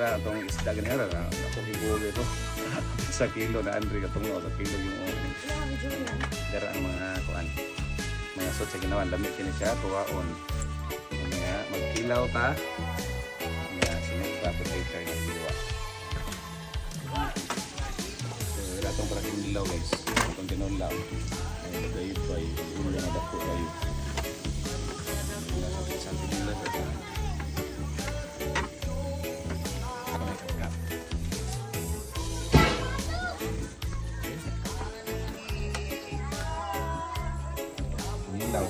Atong isda ganyan na ako higulo ito sa kilo na Andre katong sa kilo yung dara ang mga kuan mga sot sa ginawan lamig kini siya tuwaon nga magkilaw ta nga sinug pa potato na kiwa so atong para kinilaw guys atong tinulaw ay dayut ay ulo na dako kayo sa tinulaw sa ilaw.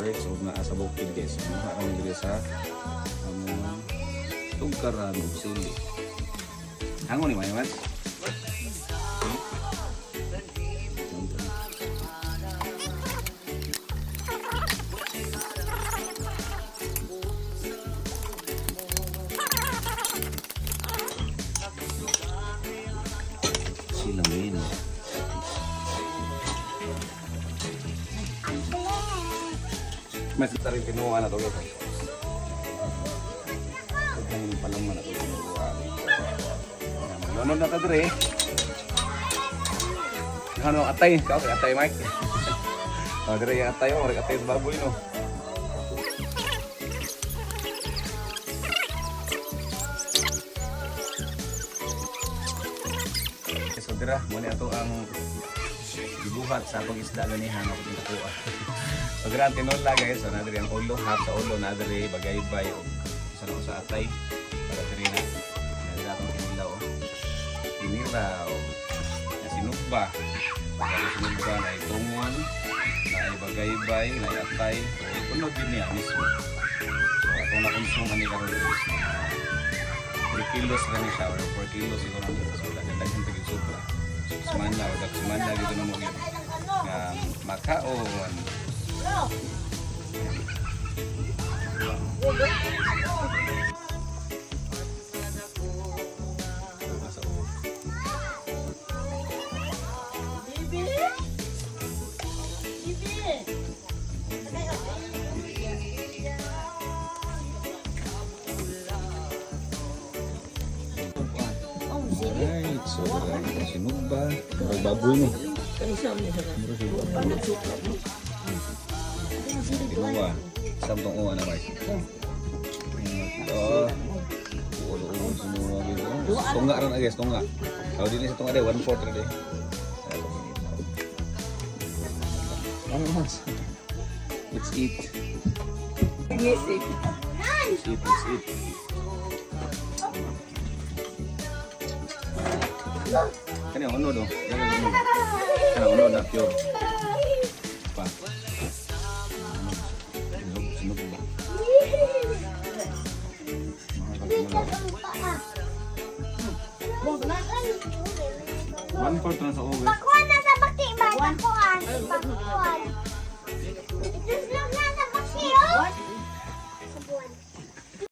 So na sa bukid guys, ang diri sa tungkaran ug suli. Hangon ni Mayman. Silamin. Mas tarin kinuha na to guys. Ang palaman na to kinuha. Maglunod na ta dire. Ano atay, ka okay, atay Mike. Dire yung atay, ora atay baboy no. So dira mo ni ato ang dibuhat sa pag-isda ganihan ako tinatuwa. So grand tinola guys, so nadiri ang ulo, half sa ulo nadiri bagaybay o sa atay para diri na nadiri akong tinilaw. Tinilaw. Na sinugba. Para sinugba na itungon, na bagaybay, na atay. So kuno din niya mismo. So atong nakonsumo ni karon guys. 3 kilos kani siya or 4 kilos siguro nito so daghan tagig sobra. Semana udah semana gitu namo yun. Makaon. Alright, so kita sinugba, baboy no. Dua, samtong uwa na guys. Ulo semua gitu. Tunga ran guys, tunga. Kalau di sini tunga ada 1/4 tadi. Mas. Let's eat. Yes, eat. Let's eat. Kan yang ono dong. Kan ono dah pure. Pa. Sinug ba? One fourth na sa oven. Pakuan na sa bakti ba? Pakuan.